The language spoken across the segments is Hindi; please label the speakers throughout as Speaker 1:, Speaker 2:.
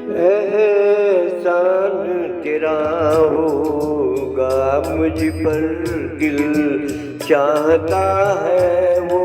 Speaker 1: एहसान तेरा होगा मुझ पर, दिल चाहता है वो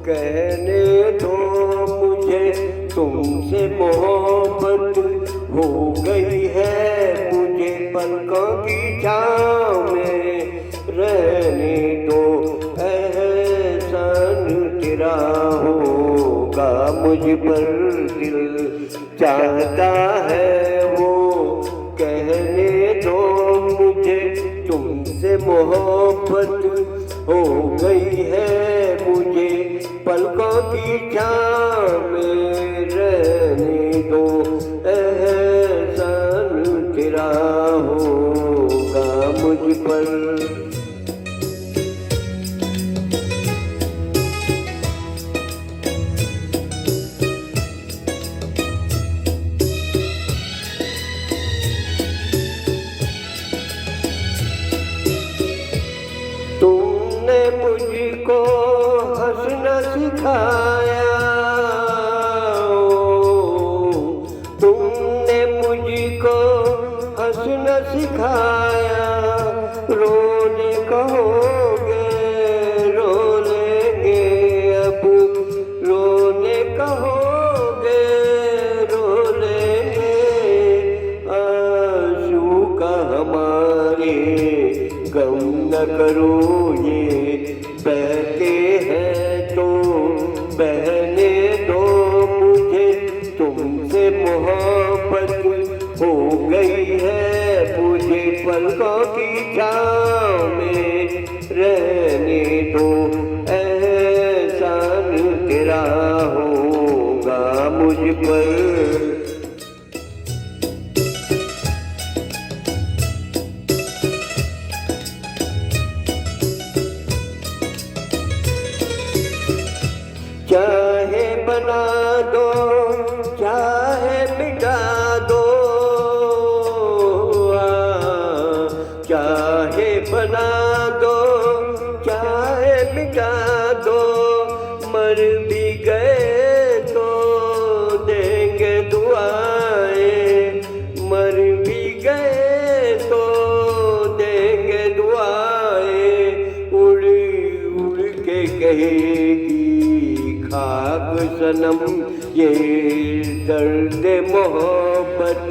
Speaker 1: कहने दो मुझे, तुमसे मोहब्बत हो गई है मुझे, पलकों की छाँव में रहने दो। एहसान तेरा होगा मुझ पर, दिल चाहता है वो कहने दो मुझे, तुमसे मोहब्बत हो गई है मुझे, पलकों की छाँव में रहने दो। एहसान तेरा होगा मुझ पर। तुमने मुझको हंसना सिखाया, तुमने मुझको हंसना सिखाया, रोने कहोगे रो लेंगे अब, रोने कहोगे रो लेंगे, आंसू का हमारे गम न करो, ये बहते हैं तो बहने दो मुझे, तुमसे मोहब्बत हो गई है मुझे, पलकों की छाँव में रहने दो। एहसान तेरा होगा मुझ पर। चाहे बना दो चाहे मिटा दो, चाहे बना दो चाहे मिटा दो, मर भी गए तो देंगे दुआएं, मर भी गए तो देंगे दुआएं, उड़ उड़ के कहेगी खाक सनम ये दर्द मोहब्बत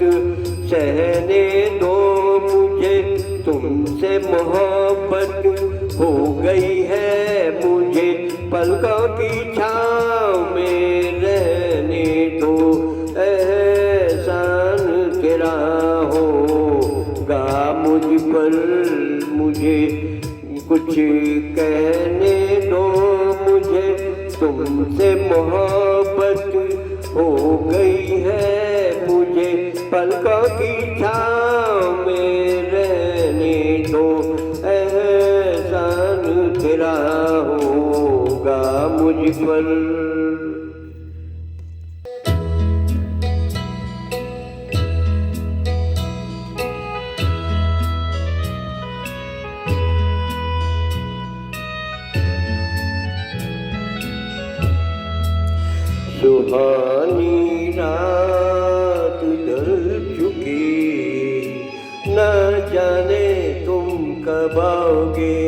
Speaker 1: सहने दो मुझे, तुमसे मोहब्बत हो गई है मुझे, पलकों की छाँव में रहने दो। एहसान तेरा होगा मुझ पर, मुझे कुछ कहने दो मुझे, तुमसे मोहब्बत हो गई है मुझे, पलकों की छाँव में रहने दो। एहसान तेरा होगा मुझ पर। सुहानी रात ढल चुकी, न जाने तुम कब आओगे,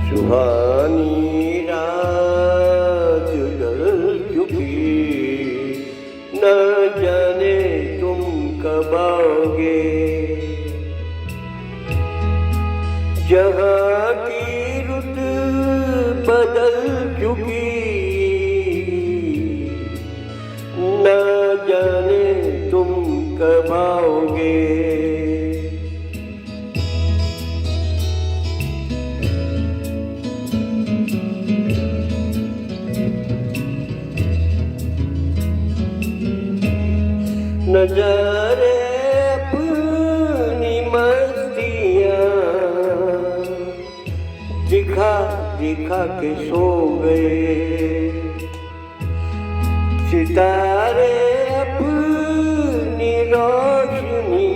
Speaker 1: सुहानी रात ढल चुकी, न जाने तुम कब आओगे, जहाँ की रुत बदल चुकी, न जाने तुम कब आओगे, नजारे अपनी मस्तियाँ दिखा दिखा के सो गए, सितारे अपनी रोशनी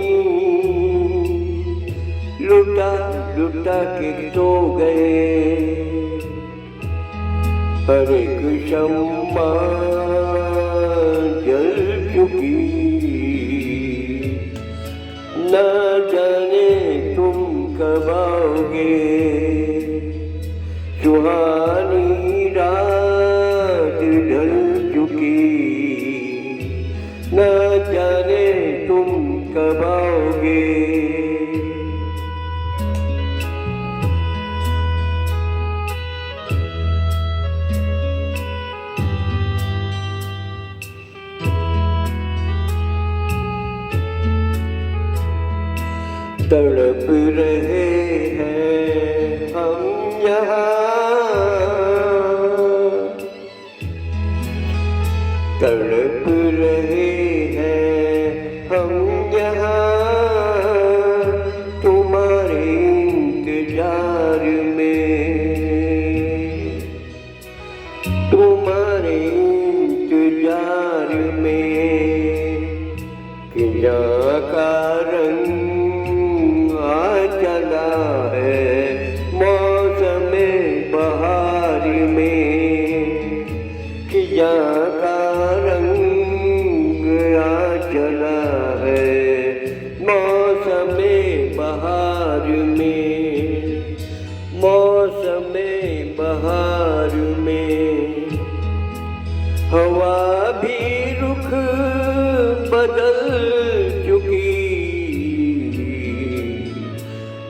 Speaker 1: लुटा लुटा के सो गए, हर एक शम्मा जल चुकी, जाने तुम कब आओगे। तड़प रहे हैं हम यहाँ, तड़प रहे हैं हम यहाँ, तुम्हारे इंतजार में, तुम्हारे इंतजार में। कि यहाँ का रंग चला है मौसम बहार में, कि यहाँ का रंग आ चला है मौसम बहार में, मौसम बहार में। हवा भी रुख बदल चुकी,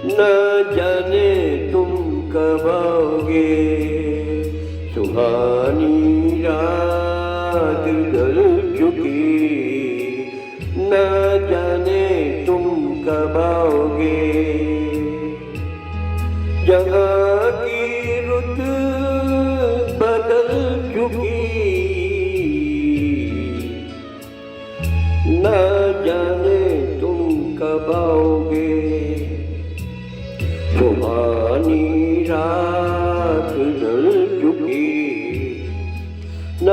Speaker 1: न जाने तुम कब आओगे। सुहानी रात ढल चुकी, न जाने तुम कब आओगे। जहाँ की रुत बदल चुकी, न जाने तुम कब आओगे। सुहानी रात ढल चुकी, न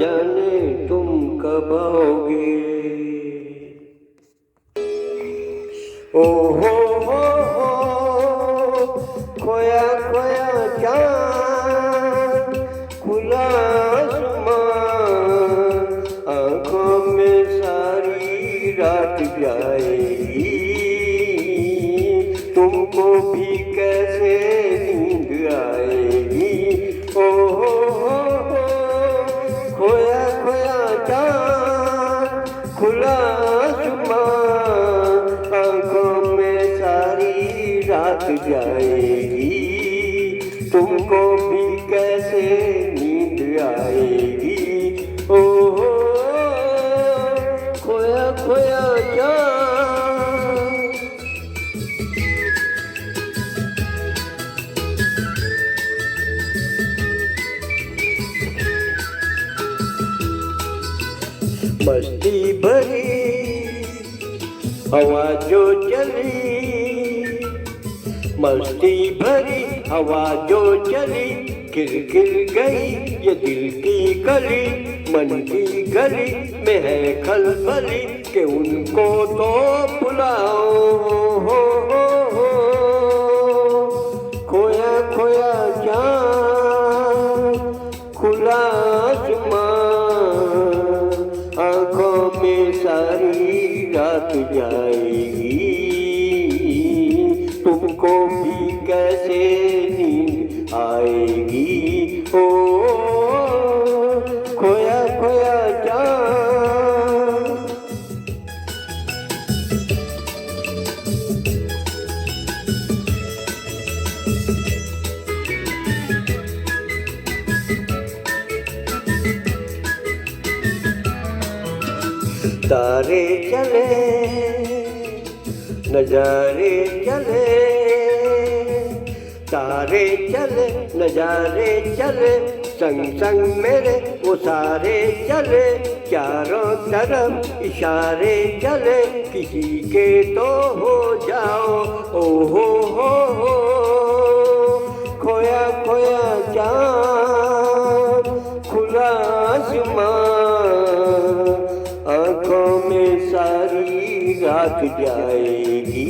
Speaker 1: जाने तुम कब आओगे। ओ हो खोया खोया चाँद, खुला आसमां, आँखों में सारी रात जाएगी। तुमको भी कैसे नींद आएगी। ओ हो खोया खोया चाँद, खुला आसमां, आँखों में सारी रात जाएगी। तुमको भी कैसे नींद आएगी। ओ खोया खोया चाँद। मस्ती भरी हवा जो चली, मस्ती भरी हवा जो चली, गिर गिर गई ये दिल की गली। मन की गली में है खलबली, कि उनको तो बुलाओ। खोया खोया चाँद, खुला आसमां, आँखों में सारी रात जाएगी। तुमको भी कैसे नींद आएगी। ओ खोया खोया चाँद। तारे चले नजारे चले, तारे चले नजारे चले, संग संग मेरे वो सारे चले। चारों तरफ इशारे चले, किसी के तो हो जाओ। ओ हो खोया खोया चाँद, खुला आसमां, आँखों में सारी रात जाएगी।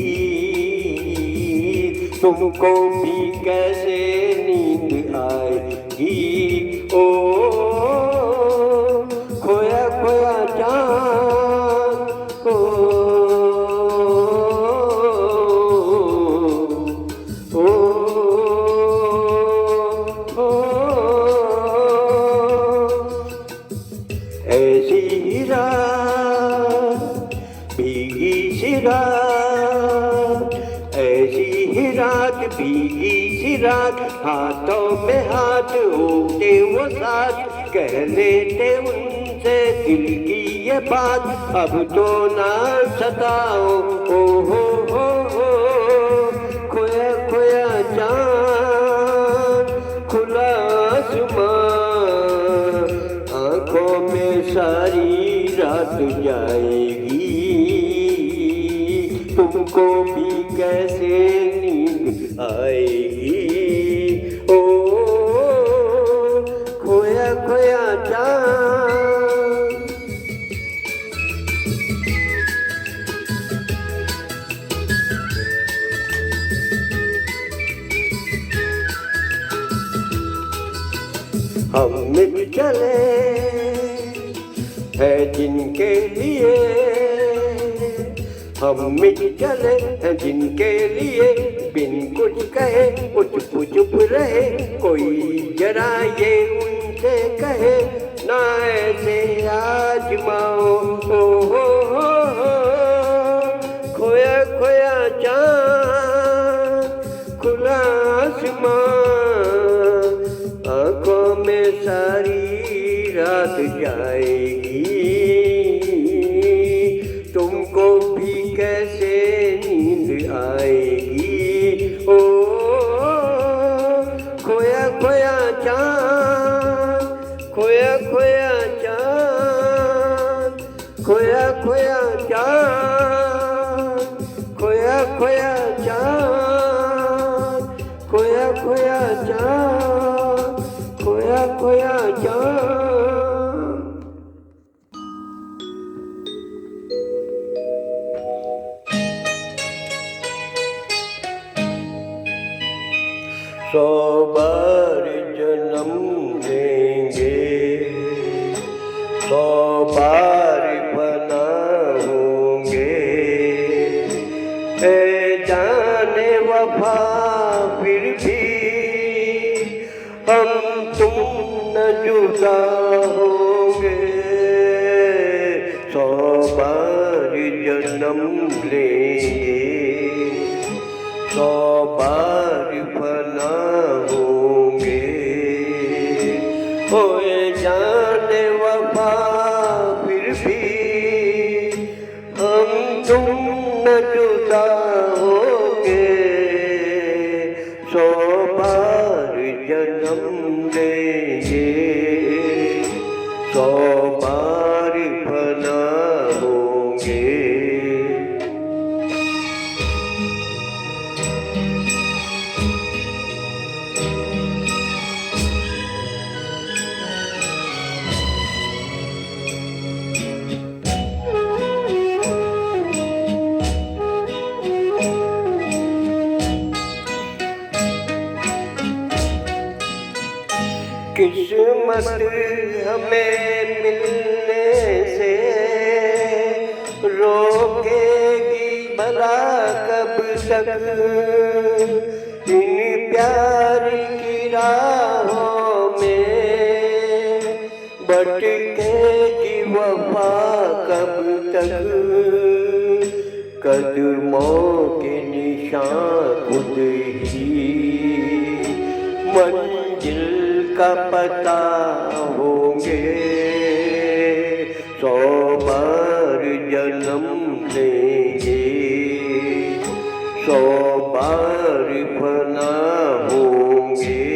Speaker 1: तुमको भी कैसे नींद आएगी। ओ खोया खोया चाँद, ऐसी रात रात, ऐसी ही रात, भीगी सी रात, हाथों में हाथ होते वो साथ, कह लेते उनसे दिल की ये बात, अब तो ना सताओ ओ हो खोया खोया चाँद, खुला आसमां, आँखों में सारी रात जाएगी, तुमको भी कैसे नींद आएगी, ओ खोया खोया चाँद। हम मिल चले है जिनके लिए, हम मिल चले हैं जिनके लिए, बिन कुछ कहे चुप रहे, कोई जरा ये उनसे कहे ना ऐसे आजमाओ हो खोया खोया चाँद, खुला आसमां, आँखों में सारी रात जाएगी, तुमको भी कैसे नींद आएगी, ओ खोया खोया चाँद, खोया खोया चाँद, खोया खोया चाँद, खोया खोया चाँद, खोया खोया चाँद, खोया खोया चाँद। सौ बार जन्म देंगे, सौ बार फना होंगे, ए जाने वफा फिर भी हम तुम न जुदा होंगे, सौ बार जन्म लेंगे, सौ बार फना होंगे, होए जाने वफा फिर भी हम तुम न जुदा होंगे, सौ बार जन्म लेंगे, सौ बार फना होंगे। किस्मत हमें मिलने से रोकेगी भला कब तक, इन प्यार की राहों में भटकेगी वफा कब तक, कदमों के निशान खुद ही मंजिल का पता होंगे, सौ बार जन्म लेंगे, सौ बार फना होंगे।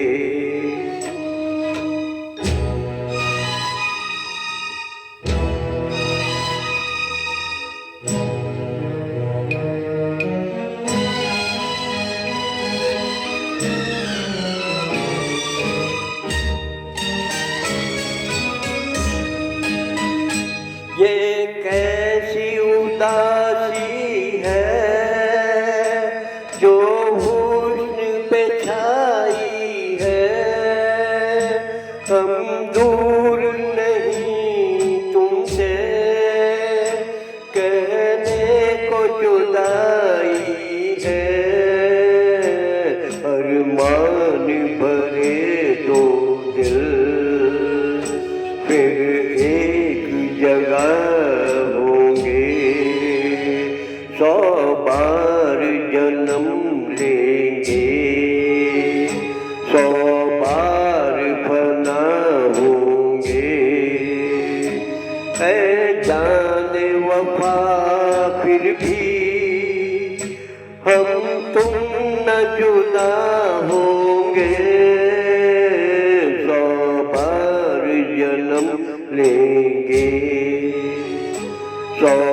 Speaker 1: ये कैसी उदासी है जो हुस्न पे छाई है, हम दूर नहीं तुमसे कहने को जुदाई है, अरमान भरे दो दिल फिर एक जगह होंगे, सौ भी हम तुम न जुदा होंगे, 100 बार जन्म लेंगे, 100